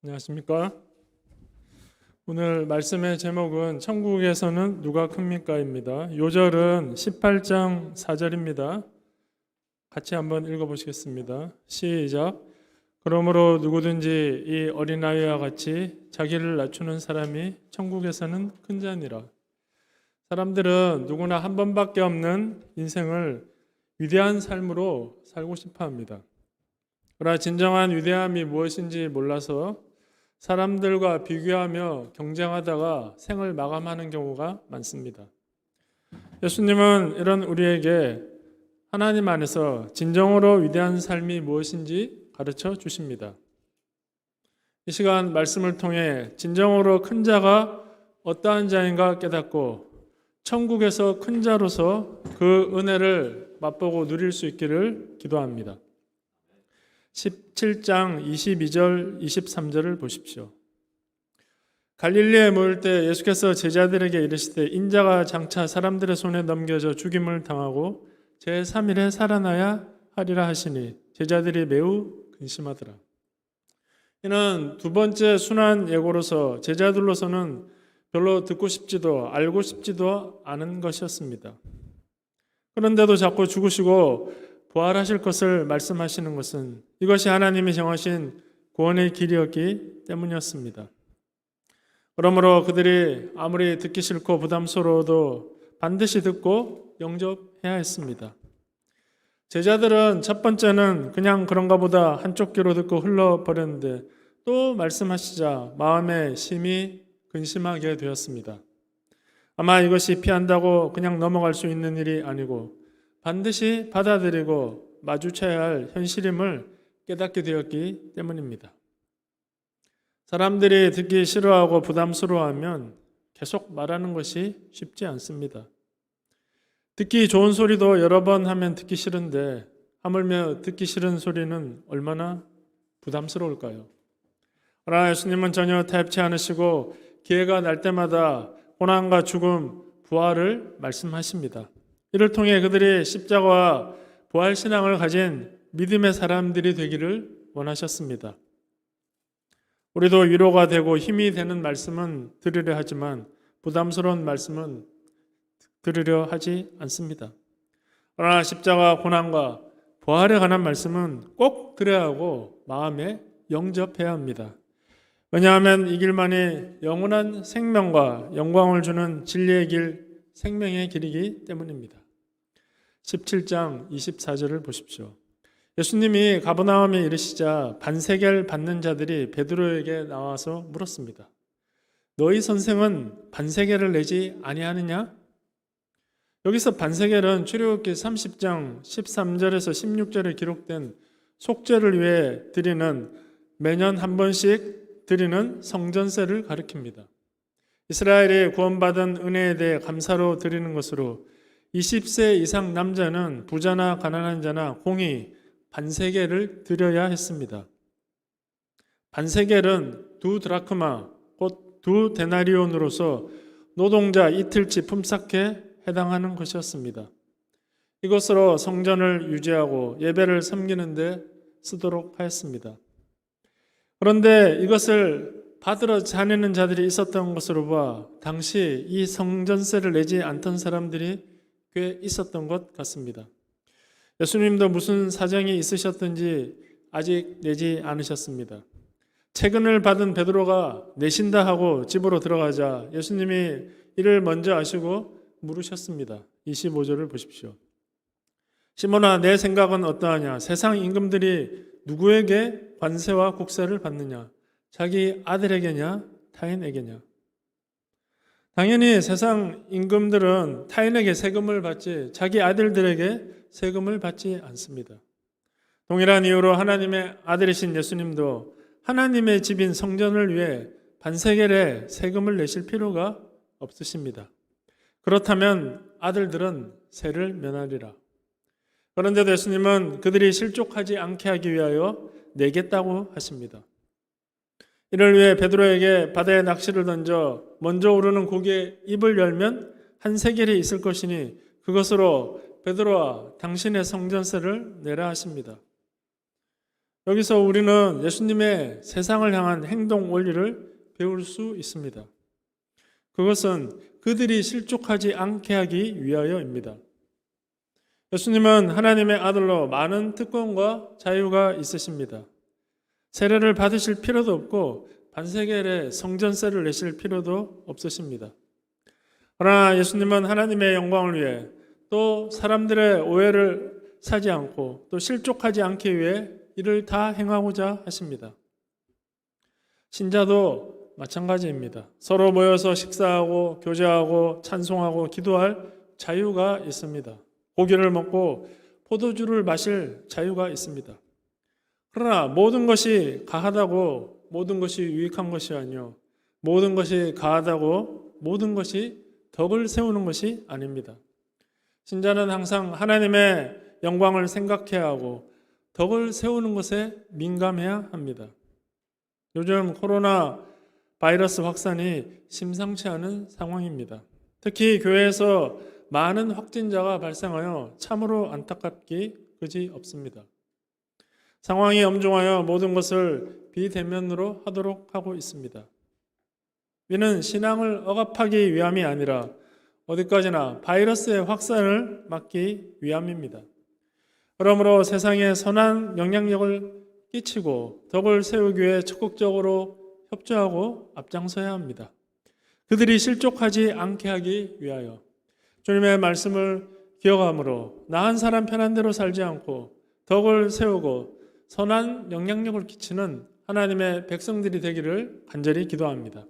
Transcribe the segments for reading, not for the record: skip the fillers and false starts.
안녕하십니까? 오늘 말씀의 제목은 천국에서는 누가 큽니까?입니다. 요절은 18장 4절입니다. 같이 한번 읽어보시겠습니다. 시작. 그러므로 누구든지 이 어린아이와 같이 자기를 낮추는 사람이 천국에서는 큰 자니라. 사람들은 누구나 한 번밖에 없는 인생을 위대한 삶으로 살고 싶어 합니다. 그러나 진정한 위대함이 무엇인지 몰라서 사람들과 비교하며 경쟁하다가 생을 마감하는 경우가 많습니다. 예수님은 이런 우리에게 하나님 안에서 진정으로 위대한 삶이 무엇인지 가르쳐 주십니다. 이 시간 말씀을 통해 진정으로 큰 자가 어떠한 자인가 깨닫고 천국에서 큰 자로서 그 은혜를 맛보고 누릴 수 있기를 기도합니다. 17장 22절 23절을 보십시오. 갈릴리에 모일 때 예수께서 제자들에게 이르시되 인자가 장차 사람들의 손에 넘겨져 죽임을 당하고 제3일에 살아나야 하리라 하시니 제자들이 매우 근심하더라. 이는 두 번째 순한 예고로서 제자들로서는 별로 듣고 싶지도 알고 싶지도 않은 것이었습니다. 그런데도 자꾸 죽으시고 부활하실 것을 말씀하시는 것은 이것이 하나님이 정하신 구원의 길이었기 때문이었습니다. 그러므로 그들이 아무리 듣기 싫고 부담스러워도 반드시 듣고 영접해야 했습니다. 제자들은 첫 번째는 그냥 그런가 보다 한쪽 귀로 듣고 흘러버렸는데 또 말씀하시자 마음에 심히 근심하게 되었습니다. 아마 이것이 피한다고 그냥 넘어갈 수 있는 일이 아니고 반드시 받아들이고 마주쳐야 할 현실임을 깨닫게 되었기 때문입니다. 사람들이 듣기 싫어하고 부담스러워하면 계속 말하는 것이 쉽지 않습니다. 듣기 좋은 소리도 여러 번 하면 듣기 싫은데 하물며 듣기 싫은 소리는 얼마나 부담스러울까요? 그러나 예수님은 전혀 타협치 않으시고 기회가 날 때마다 고난과 죽음, 부활을 말씀하십니다. 이를 통해 그들이 십자가와 부활신앙을 가진 믿음의 사람들이 되기를 원하셨습니다. 우리도 위로가 되고 힘이 되는 말씀은 들으려 하지만 부담스러운 말씀은 들으려 하지 않습니다. 그러나 십자가 고난과 부활에 관한 말씀은 꼭 들어야 하고 마음에 영접해야 합니다. 왜냐하면 이 길만이 영원한 생명과 영광을 주는 진리의 길, 생명의 길이기 때문입니다. 17장 24절을 보십시오. 예수님이 가버나움에 이르시자 반세겔 받는 자들이 베드로에게 나와서 물었습니다. 너희 선생은 반세겔을 내지 아니하느냐? 여기서 반세겔은 출애굽기 30장 13절에서 16절에 기록된 속죄를 위해 드리는 매년 한 번씩 드리는 성전세를 가리킵니다. 이스라엘이 구원받은 은혜에 대해 감사로 드리는 것으로 20세 이상 남자는 부자나 가난한 자나 공이 반세겔을 드려야 했습니다. 반세겔은 두 드라크마, 곧 두 데나리온으로서 노동자 이틀치 품삯에 해당하는 것이었습니다. 이것으로 성전을 유지하고 예배를 섬기는 데 쓰도록 하였습니다. 그런데 이것을 받으러 다니는 자들이 있었던 것으로 봐 당시 이 성전세를 내지 않던 사람들이 꽤 있었던 것 같습니다. 예수님도 무슨 사정이 있으셨든지 아직 내지 않으셨습니다. 채근을 받은 베드로가 내신다 하고 집으로 들어가자 예수님이 이를 먼저 아시고 물으셨습니다. 25절을 보십시오. 시몬아, 내 생각은 어떠하냐? 세상 임금들이 누구에게 관세와 국세를 받느냐? 자기 아들에게냐? 타인에게냐? 당연히 세상 임금들은 타인에게 세금을 받지 자기 아들들에게 세금을 받지 않습니다. 동일한 이유로 하나님의 아들이신 예수님도 하나님의 집인 성전을 위해 반세겔에 세금을 내실 필요가 없으십니다. 그렇다면 아들들은 세를 면하리라. 그런데도 예수님은 그들이 실족하지 않게 하기 위하여 내겠다고 하십니다. 이를 위해 베드로에게 바다에 낚시를 던져 먼저 오르는 고기의 입을 열면 한 세겔이 있을 것이니 그것으로 베드로와 당신의 성전세를 내라 하십니다. 여기서 우리는 예수님의 세상을 향한 행동 원리를 배울 수 있습니다. 그것은 그들이 실족하지 않게 하기 위하여입니다. 예수님은 하나님의 아들로 많은 특권과 자유가 있으십니다. 세례를 받으실 필요도 없고 반세겔의 성전세를 내실 필요도 없으십니다. 그러나 예수님은 하나님의 영광을 위해 또 사람들의 오해를 사지 않고 또 실족하지 않기 위해 이를 다 행하고자 하십니다. 신자도 마찬가지입니다. 서로 모여서 식사하고 교제하고 찬송하고 기도할 자유가 있습니다. 고기를 먹고 포도주를 마실 자유가 있습니다. 그러나 모든 것이 가하다고 모든 것이 유익한 것이 아니요 모든 것이 가하다고 모든 것이 덕을 세우는 것이 아닙니다. 신자는 항상 하나님의 영광을 생각해야 하고 덕을 세우는 것에 민감해야 합니다. 요즘 코로나 바이러스 확산이 심상치 않은 상황입니다. 특히 교회에서 많은 확진자가 발생하여 참으로 안타깝기 그지 없습니다. 상황이 엄중하여 모든 것을 비대면으로 하도록 하고 있습니다. 이는 신앙을 억압하기 위함이 아니라 어디까지나 바이러스의 확산을 막기 위함입니다. 그러므로 세상에 선한 영향력을 끼치고 덕을 세우기 위해 적극적으로 협조하고 앞장서야 합니다. 그들이 실족하지 않게 하기 위하여 주님의 말씀을 기억함으로 나 한 사람 편한 대로 살지 않고 덕을 세우고 선한 영향력을 끼치는 하나님의 백성들이 되기를 간절히 기도합니다.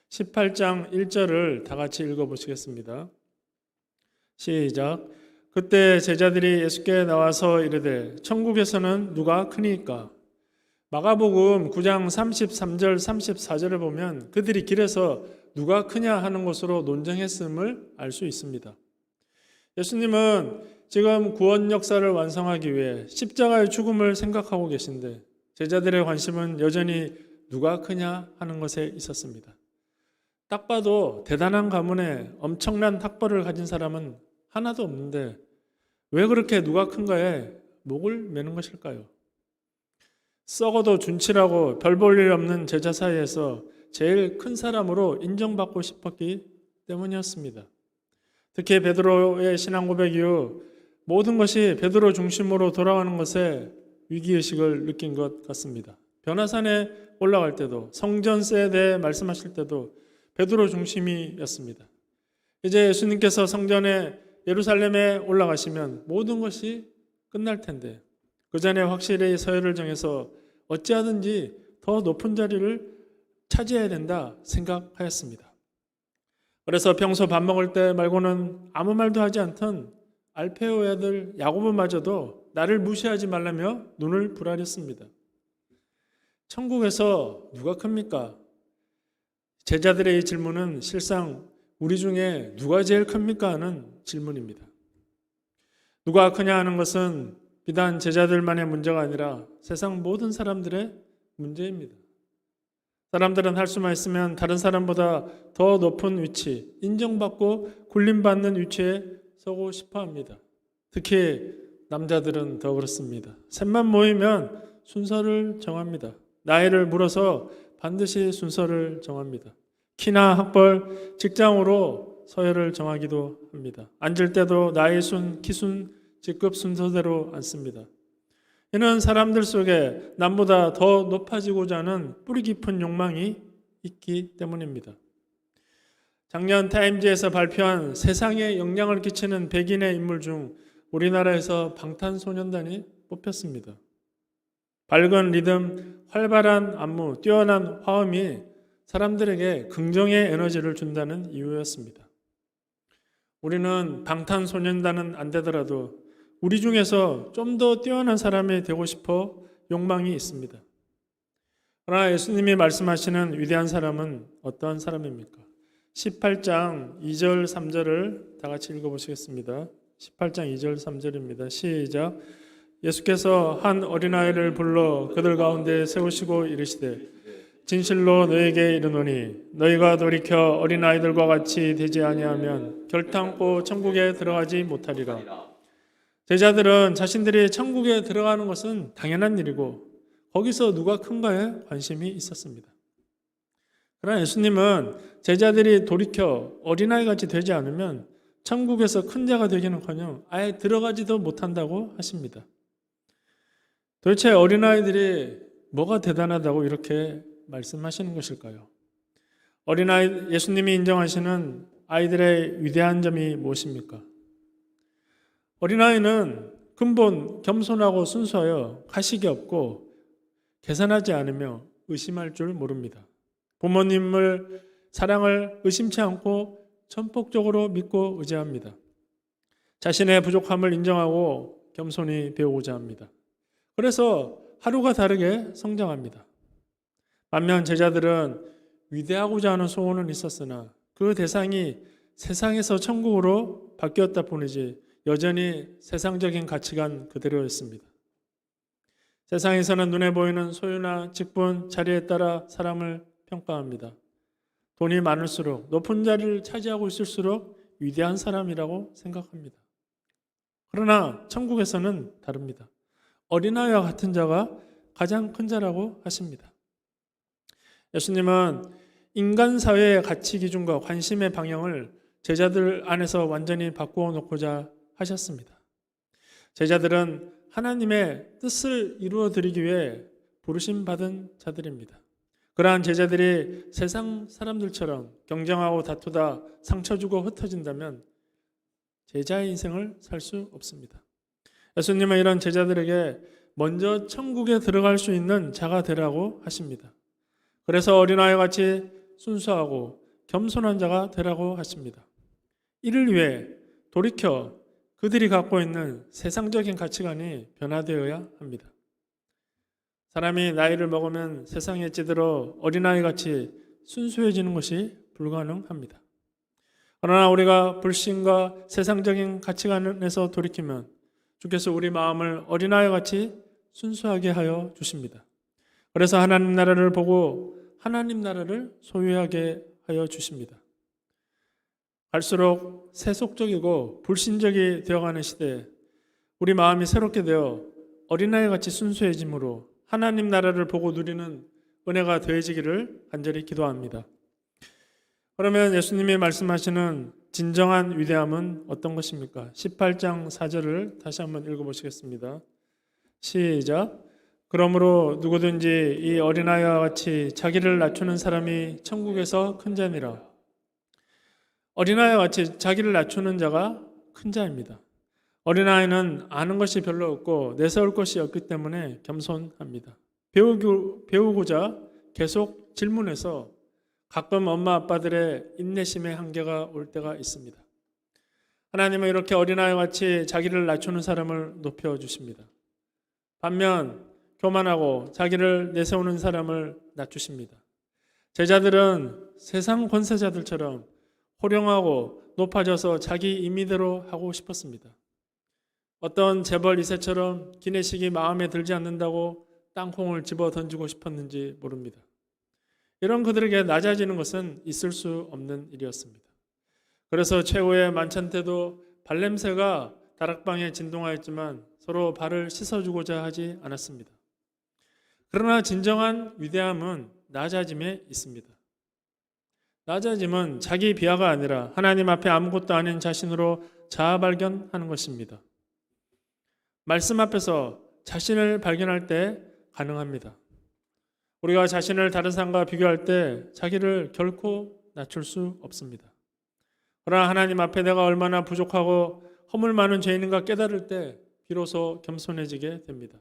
18장 1절을 다 같이 읽어보시겠습니다. 시작. 그때 제자들이 예수께 나와서 이르되 천국에서는 누가 크니까? 마가복음 9장 33절 34절을 보면 그들이 길에서 누가 크냐 하는 것으로 논쟁했음을 알 수 있습니다. 예수님은 지금 구원 역사를 완성하기 위해 십자가의 죽음을 생각하고 계신데 제자들의 관심은 여전히 누가 크냐 하는 것에 있었습니다. 딱 봐도 대단한 가문에 엄청난 학벌을 가진 사람은 하나도 없는데 왜 그렇게 누가 큰가에 목을 매는 것일까요? 썩어도 준치라고 별 볼 일 없는 제자 사이에서 제일 큰 사람으로 인정받고 싶었기 때문이었습니다. 특히 베드로의 신앙 고백 이후 모든 것이 베드로 중심으로 돌아가는 것에 위기의식을 느낀 것 같습니다. 변화산에 올라갈 때도 성전세에 대해 말씀하실 때도 베드로 중심이었습니다. 이제 예수님께서 성전에 예루살렘에 올라가시면 모든 것이 끝날 텐데 그 전에 확실히 서열을 정해서 어찌하든지 더 높은 자리를 차지해야 된다 생각하였습니다. 그래서 평소 밥 먹을 때 말고는 아무 말도 하지 않던 알페오 아들 야고보마저도 나를 무시하지 말라며 눈을 부라렸습니다. 천국에서 누가 큽니까? 제자들의 이 질문은 실상 우리 중에 누가 제일 큽니까 하는 질문입니다. 누가 크냐 하는 것은 비단 제자들만의 문제가 아니라 세상 모든 사람들의 문제입니다. 사람들은 할 수만 있으면 다른 사람보다 더 높은 위치, 인정받고 군림받는 위치에 서고 싶어 합니다. 특히 남자들은 더 그렇습니다. 셋만 모이면 순서를 정합니다. 나이를 물어서 반드시 순서를 정합니다. 키나 학벌, 직장으로 서열을 정하기도 합니다. 앉을 때도 나이 순, 키 순, 직급 순서대로 앉습니다. 이는 사람들 속에 남보다 더 높아지고자 하는 뿌리 깊은 욕망이 있기 때문입니다. 작년 타임지에서 발표한 세상에 영향을 끼치는 100인의 인물 중 우리나라에서 방탄소년단이 뽑혔습니다. 밝은 리듬, 활발한 안무, 뛰어난 화음이 사람들에게 긍정의 에너지를 준다는 이유였습니다. 우리는 방탄소년단은 안 되더라도 우리 중에서 좀 더 뛰어난 사람이 되고 싶어 욕망이 있습니다. 그러나 예수님이 말씀하시는 위대한 사람은 어떤 사람입니까? 18장 2절 3절을 다 같이 읽어보시겠습니다. 18장 2절 3절입니다. 시작. 예수께서 한 어린아이를 불러 그들 가운데 세우시고 이르시되 진실로 너에게 이르노니 너희가 돌이켜 어린아이들과 같이 되지 아니하면 결탄코 천국에 들어가지 못하리라. 제자들은 자신들이 천국에 들어가는 것은 당연한 일이고 거기서 누가 큰가에 관심이 있었습니다. 그러나 예수님은 제자들이 돌이켜 어린아이같이 되지 않으면 천국에서 큰 자가 되기는커녕 아예 들어가지도 못한다고 하십니다. 도대체 어린아이들이 뭐가 대단하다고 이렇게 말씀하시는 것일까요? 예수님이 인정하시는 아이들의 위대한 점이 무엇입니까? 어린아이는 근본 겸손하고 순수하여 가식이 없고 계산하지 않으며 의심할 줄 모릅니다. 부모님을 사랑을 의심치 않고 전폭적으로 믿고 의지합니다. 자신의 부족함을 인정하고 겸손히 배우고자 합니다. 그래서 하루가 다르게 성장합니다. 반면 제자들은 위대하고자 하는 소원은 있었으나 그 대상이 세상에서 천국으로 바뀌었다 뿐이지 여전히 세상적인 가치관 그대로였습니다. 세상에서는 눈에 보이는 소유나 직분, 자리에 따라 사람을 평가합니다. 돈이 많을수록 높은 자리를 차지하고 있을수록 위대한 사람이라고 생각합니다. 그러나 천국에서는 다릅니다. 어린아이와 같은 자가 가장 큰 자라고 하십니다. 예수님은 인간 사회의 가치 기준과 관심의 방향을 제자들 안에서 완전히 바꾸어 놓고자 하셨습니다. 제자들은 하나님의 뜻을 이루어 드리기 위해 부르심 받은 자들입니다. 그러한 제자들이 세상 사람들처럼 경쟁하고 다투다 상처 주고 흩어진다면 제자의 인생을 살 수 없습니다. 예수님은 이런 제자들에게 먼저 천국에 들어갈 수 있는 자가 되라고 하십니다. 그래서 어린아이와 같이 순수하고 겸손한 자가 되라고 하십니다. 이를 위해 돌이켜 그들이 갖고 있는 세상적인 가치관이 변화되어야 합니다. 사람이 나이를 먹으면 세상에 찌들어 어린아이같이 순수해지는 것이 불가능합니다. 그러나 우리가 불신과 세상적인 가치관에서 돌이키면 주께서 우리 마음을 어린아이같이 순수하게 하여 주십니다. 그래서 하나님 나라를 보고 하나님 나라를 소유하게 하여 주십니다. 갈수록 세속적이고 불신적이 되어가는 시대에 우리 마음이 새롭게 되어 어린아이같이 순수해짐으로 하나님 나라를 보고 누리는 은혜가 더해지기를 간절히 기도합니다. 그러면 예수님이 말씀하시는 진정한 위대함은 어떤 것입니까? 18장 4절을 다시 한번 읽어보시겠습니다. 시작. 그러므로 누구든지 이 어린아이와 같이 자기를 낮추는 사람이 천국에서 큰 자니라. 어린아이와 같이 자기를 낮추는 자가 큰 자입니다. 어린아이는 아는 것이 별로 없고 내세울 것이 없기 때문에 겸손합니다. 배우고자 계속 질문해서 가끔 엄마 아빠들의 인내심의 한계가 올 때가 있습니다. 하나님은 이렇게 어린아이와 같이 자기를 낮추는 사람을 높여주십니다. 반면 교만하고 자기를 내세우는 사람을 낮추십니다. 제자들은 세상 권세자들처럼 호령하고 높아져서 자기 임의대로 하고 싶었습니다. 어떤 재벌 2세처럼 기내식이 마음에 들지 않는다고 땅콩을 집어 던지고 싶었는지 모릅니다. 이런 그들에게 낮아지는 것은 있을 수 없는 일이었습니다. 그래서 최후의 만찬 때도 발냄새가 다락방에 진동하였지만 서로 발을 씻어주고자 하지 않았습니다. 그러나 진정한 위대함은 낮아짐에 있습니다. 낮아짐은 자기 비하가 아니라 하나님 앞에 아무것도 아닌 자신으로 자아 발견하는 것입니다. 말씀 앞에서 자신을 발견할 때 가능합니다. 우리가 자신을 다른 사람과 비교할 때 자기를 결코 낮출 수 없습니다. 그러나 하나님 앞에 내가 얼마나 부족하고 허물 많은 죄인인가 깨달을 때 비로소 겸손해지게 됩니다.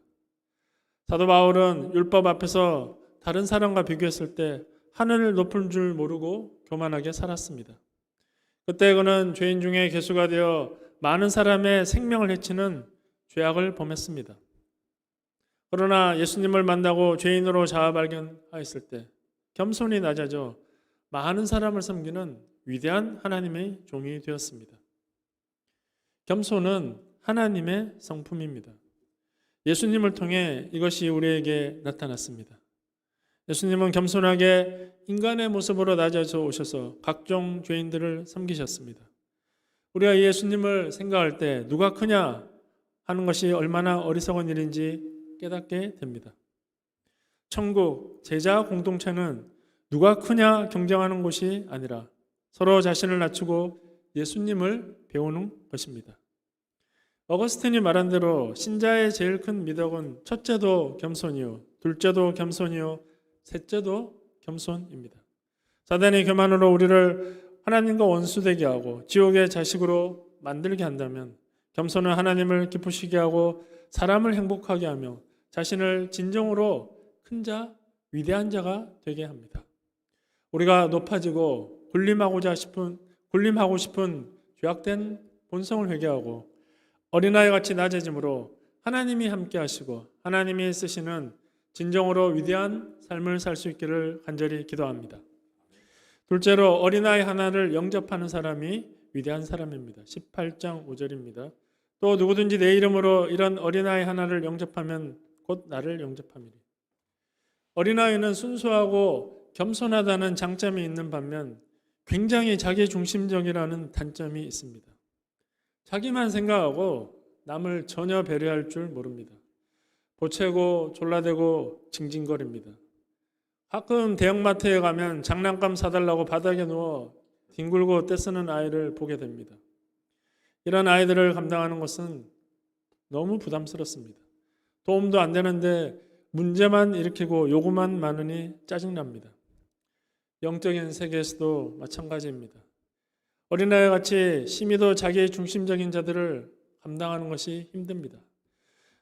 사도 바울은 율법 앞에서 다른 사람과 비교했을 때 하늘을 높은 줄 모르고 교만하게 살았습니다. 그때 그는 죄인 중에 개수가 되어 많은 사람의 생명을 해치는 죄악을 범했습니다. 그러나 예수님을 만나고 죄인으로 자아 발견하였을 때 겸손히 낮아져 많은 사람을 섬기는 위대한 하나님의 종이 되었습니다. 겸손은 하나님의 성품입니다. 예수님을 통해 이것이 우리에게 나타났습니다. 예수님은 겸손하게 인간의 모습으로 낮아져 오셔서 각종 죄인들을 섬기셨습니다. 우리가 예수님을 생각할 때 누가 크냐? 하는 것이 얼마나 어리석은 일인지 깨닫게 됩니다. 천국 제자 공동체는 누가 크냐 경쟁하는 곳이 아니라 서로 자신을 낮추고 예수님을 배우는 것입니다. 어거스틴이 말한 대로 신자의 제일 큰 미덕은 첫째도 겸손이요, 둘째도 겸손이요, 셋째도 겸손입니다. 사단이 교만으로 우리를 하나님과 원수되게 하고 지옥의 자식으로 만들게 한다면 겸손은 하나님을 기쁘시게 하고 사람을 행복하게 하며 자신을 진정으로 큰 자, 위대한 자가 되게 합니다. 우리가 높아지고 군림하고 싶은 죄악된 본성을 회개하고 어린아이 같이 낮아짐으로 하나님이 함께 하시고 하나님이 쓰시는 진정으로 위대한 삶을 살 수 있기를 간절히 기도합니다. 둘째로 어린아이 하나를 영접하는 사람이 위대한 사람입니다. 18장 5절입니다. 또 누구든지 내 이름으로 이런 어린아이 하나를 영접하면 곧 나를 영접함이리. 어린아이는 순수하고 겸손하다는 장점이 있는 반면 굉장히 자기중심적이라는 단점이 있습니다. 자기만 생각하고 남을 전혀 배려할 줄 모릅니다. 보채고 졸라대고 징징거립니다. 가끔 대형마트에 가면 장난감 사달라고 바닥에 누워 뒹굴고 떼쓰는 아이를 보게 됩니다. 이런 아이들을 감당하는 것은 너무 부담스럽습니다. 도움도 안 되는데 문제만 일으키고 요구만 많으니 짜증납니다. 영적인 세계에서도 마찬가지입니다. 어린아이 같이 심히도 자기 중심적인 자들을 감당하는 것이 힘듭니다.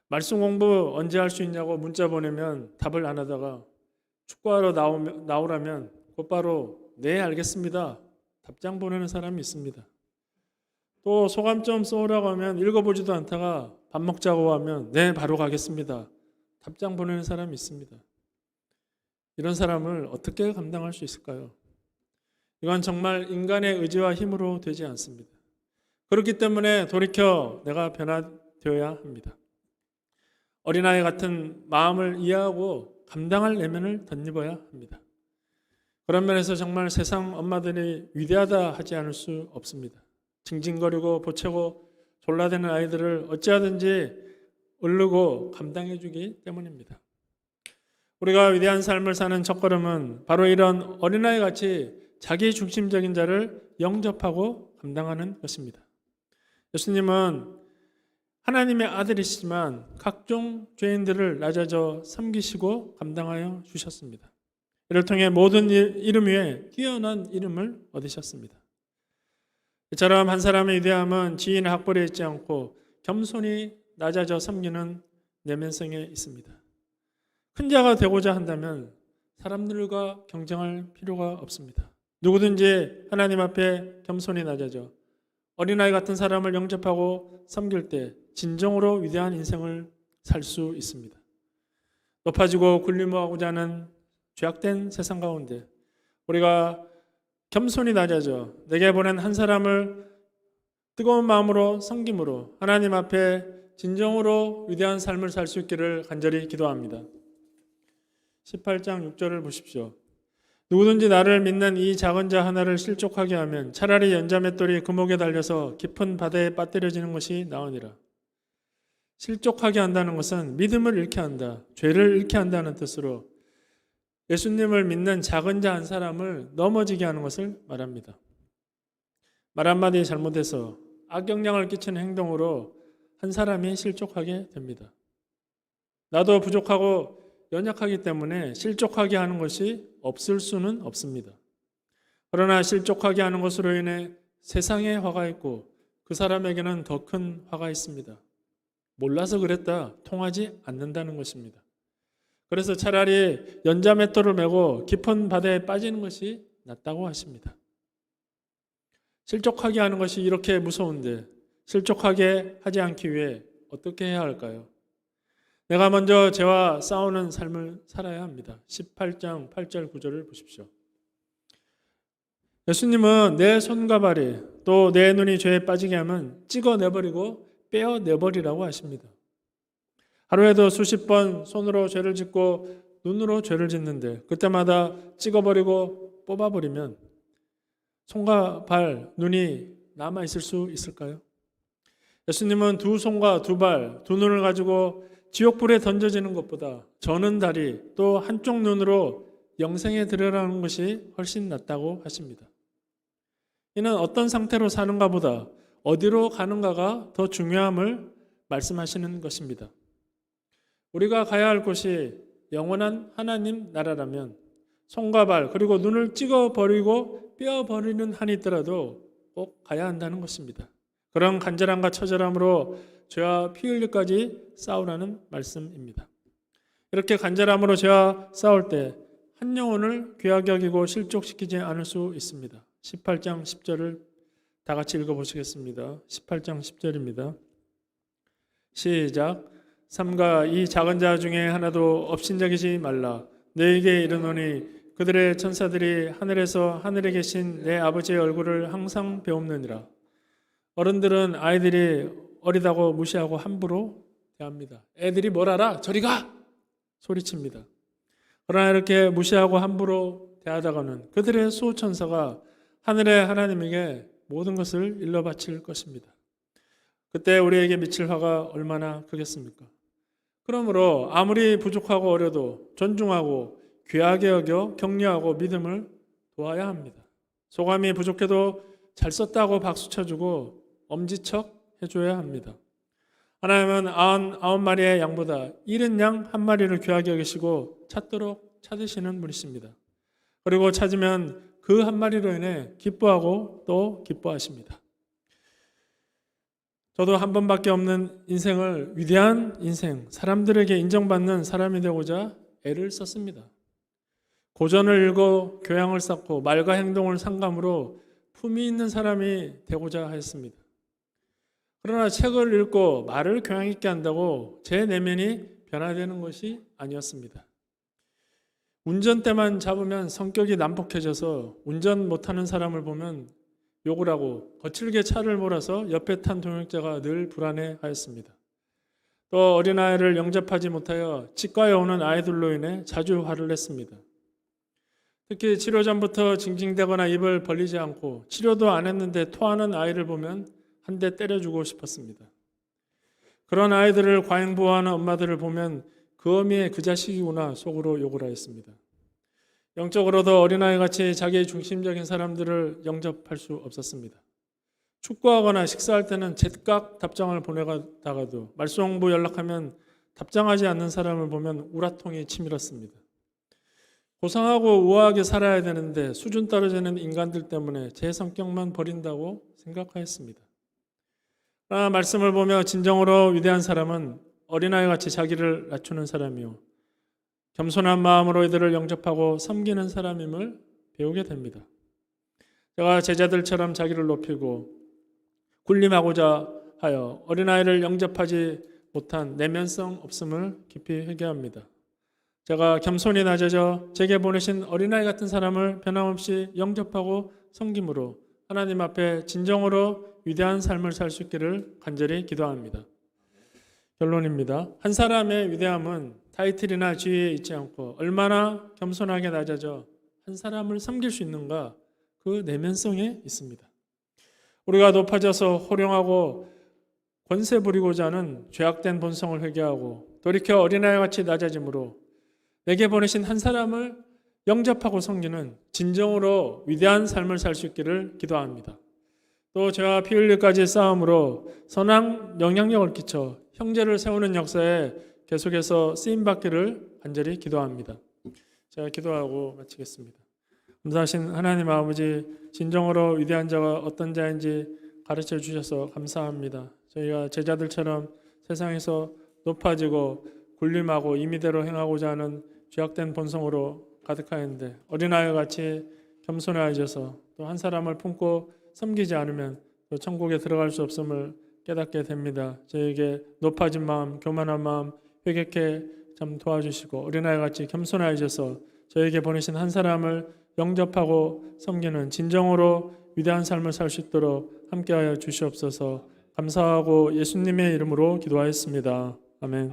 말씀 공부 언제 할 수 있냐고 문자 보내면 답을 안 하다가 축구하러 나오라면 곧바로 네 알겠습니다. 답장 보내는 사람이 있습니다. 또 소감 좀 써오라고 하면 읽어보지도 않다가 밥 먹자고 하면 네 바로 가겠습니다. 답장 보내는 사람이 있습니다. 이런 사람을 어떻게 감당할 수 있을까요? 이건 정말 인간의 의지와 힘으로 되지 않습니다. 그렇기 때문에 돌이켜 내가 변화되어야 합니다. 어린아이 같은 마음을 이해하고 감당할 내면을 덧입어야 합니다. 그런 면에서 정말 세상 엄마들이 위대하다 하지 않을 수 없습니다. 징징거리고 보채고 졸라대는 아이들을 어찌하든지 얼르고 감당해 주기 때문입니다. 우리가 위대한 삶을 사는 첫걸음은 바로 이런 어린아이 같이 자기 중심적인 자를 영접하고 감당하는 것입니다. 예수님은 하나님의 아들이시지만 각종 죄인들을 낮아져 섬기시고 감당하여 주셨습니다. 이를 통해 모든 이름 위에 뛰어난 이름을 얻으셨습니다. 이처럼 한 사람의 위대함은 지위나 학벌에 있지 않고 겸손히 낮아져 섬기는 내면성에 있습니다. 큰 자가 되고자 한다면 사람들과 경쟁할 필요가 없습니다. 누구든지 하나님 앞에 겸손히 낮아져 어린아이 같은 사람을 영접하고 섬길 때 진정으로 위대한 인생을 살 수 있습니다. 높아지고 군림하고자 하는 죄악된 세상 가운데 우리가 겸손히 낮아져 내게 보낸 한 사람을 뜨거운 마음으로 섬김으로 하나님 앞에 진정으로 위대한 삶을 살 수 있기를 간절히 기도합니다. 18장 6절을 보십시오. 누구든지 나를 믿는 이 작은 자 하나를 실족하게 하면 차라리 연자맷돌이 금옥에 달려서 깊은 바다에 빠뜨려지는 것이 나으니라. 실족하게 한다는 것은 믿음을 잃게 한다, 죄를 잃게 한다는 뜻으로 예수님을 믿는 작은 자 한 사람을 넘어지게 하는 것을 말합니다. 말 한마디 잘못해서 악영향을 끼치는 행동으로 한 사람이 실족하게 됩니다. 나도 부족하고 연약하기 때문에 실족하게 하는 것이 없을 수는 없습니다. 그러나 실족하게 하는 것으로 인해 세상에 화가 있고 그 사람에게는 더 큰 화가 있습니다. 몰라서 그랬다, 통하지 않는다는 것입니다. 그래서 차라리 연자맷돌을 메고 깊은 바다에 빠지는 것이 낫다고 하십니다. 실족하게 하는 것이 이렇게 무서운데 실족하게 하지 않기 위해 어떻게 해야 할까요? 내가 먼저 죄와 싸우는 삶을 살아야 합니다. 18장 8절 9절을 보십시오. 예수님은 내 손과 발이 또 내 눈이 죄에 빠지게 하면 찍어내버리고 빼어내버리라고 하십니다. 하루에도 수십 번 손으로 죄를 짓고 눈으로 죄를 짓는데 그때마다 찍어버리고 뽑아버리면 손과 발, 눈이 남아있을 수 있을까요? 예수님은 두 손과 두 발, 두 눈을 가지고 지옥불에 던져지는 것보다 저는 다리 또 한쪽 눈으로 영생에 들어가는 것이 훨씬 낫다고 하십니다. 이는 어떤 상태로 사는가 보다 어디로 가는가가 더 중요함을 말씀하시는 것입니다. 우리가 가야 할 곳이 영원한 하나님 나라라면 손과 발 그리고 눈을 찍어버리고 뼈버리는 한이 있더라도 꼭 가야 한다는 것입니다. 그런 간절함과 처절함으로 죄와 피 흘리까지 싸우라는 말씀입니다. 이렇게 간절함으로 죄와 싸울 때 한 영혼을 귀하게 여기고 실족시키지 않을 수 있습니다. 18장 10절을 다 같이 읽어보시겠습니다. 18장 10절입니다. 시작. 삼가 이 작은 자 중에 하나도 업신여기지 말라. 너에게 이르노니 그들의 천사들이 하늘에서 하늘에 계신 내 아버지의 얼굴을 항상 배웁느니라. 어른들은 아이들이 어리다고 무시하고 함부로 대합니다. 애들이 뭘 알아? 저리 가! 소리칩니다. 그러나 이렇게 무시하고 함부로 대하다가는 그들의 수호천사가 하늘의 하나님에게 모든 것을 일러 바칠 것입니다. 그때 우리에게 미칠 화가 얼마나 크겠습니까? 그러므로 아무리 부족하고 어려도 존중하고 귀하게 여겨 격려하고 믿음을 도와야 합니다. 소감이 부족해도 잘 썼다고 박수 쳐주고 엄지척 해줘야 합니다. 하나님은 99마리의 양보다 잃은 양 한 마리를 귀하게 여기시고 찾도록 찾으시는 분이십니다. 그리고 찾으면 그 한 마리로 인해 기뻐하고 또 기뻐하십니다. 저도 한 번밖에 없는 인생을 위대한 인생, 사람들에게 인정받는 사람이 되고자 애를 썼습니다. 고전을 읽고 교양을 쌓고 말과 행동을 상감으로 품위 있는 사람이 되고자 했습니다. 그러나 책을 읽고 말을 교양 있게 한다고 제 내면이 변화되는 것이 아니었습니다. 운전대만 잡으면 성격이 난폭해져서 운전 못하는 사람을 보면 욕을 하고 거칠게 차를 몰아서 옆에 탄 동역자가 늘 불안해하였습니다. 또 어린아이를 영접하지 못하여 치과에 오는 아이들로 인해 자주 화를 냈습니다. 특히 치료 전부터 징징대거나 입을 벌리지 않고 치료도 안 했는데 토하는 아이를 보면 한 대 때려주고 싶었습니다. 그런 아이들을 과잉보호하는 엄마들을 보면 그 어미의 그 자식이구나 속으로 욕을 하였습니다. 영적으로도 어린아이같이 자기 중심적인 사람들을 영접할 수 없었습니다. 축구하거나 식사할 때는 제깍 답장을 보내다가도 말송부 연락하면 답장하지 않는 사람을 보면 우라통이 치밀었습니다. 고상하고 우아하게 살아야 되는데 수준 떨어지는 인간들 때문에 제 성격만 버린다고 생각하였습니다. 그러나 말씀을 보며 진정으로 위대한 사람은 어린아이같이 자기를 낮추는 사람이요 겸손한 마음으로 이들을 영접하고 섬기는 사람임을 배우게 됩니다. 제가 제자들처럼 자기를 높이고 군림하고자 하여 어린아이를 영접하지 못한 내면성 없음을 깊이 회개합니다. 제가 겸손히 낮아져 제게 보내신 어린아이 같은 사람을 변함없이 영접하고 섬김으로 하나님 앞에 진정으로 위대한 삶을 살 수 있기를 간절히 기도합니다. 결론입니다. 한 사람의 위대함은 타이틀이나 지위에 있지 않고 얼마나 겸손하게 낮아져 한 사람을 섬길 수 있는가 그 내면성에 있습니다. 우리가 높아져서 호령하고 권세 부리고자 하는 죄악된 본성을 회개하고 돌이켜 어린아이같이 낮아짐으로 내게 보내신 한 사람을 영접하고 섬기는 진정으로 위대한 삶을 살 수 있기를 기도합니다. 또 죄와 피 흘릴까지 싸움으로 선한 영향력을 끼쳐 형제를 세우는 역사에 계속해서 쓰임받기를 간절히 기도합니다. 제가 기도하고 마치겠습니다. 감사하신 하나님 아버지, 진정으로 위대한 자가 어떤 자인지 가르쳐 주셔서 감사합니다. 저희가 제자들처럼 세상에서 높아지고 군림하고 임의대로 행하고자 하는 죄악된 본성으로 가득하였는데 어린아이와 같이 겸손해져서 또 한 사람을 품고 섬기지 않으면 또 천국에 들어갈 수 없음을 깨닫게 됩니다. 저에게 높아진 마음, 교만한 마음 회개케 참 도와주시고 어린아이 같이 겸손해져서 저에게 보내신 한 사람을 영접하고 섬기는 진정으로 위대한 삶을 살 수 있도록 함께하여 주시옵소서. 감사하고 예수님의 이름으로 기도하였습니다. 아멘.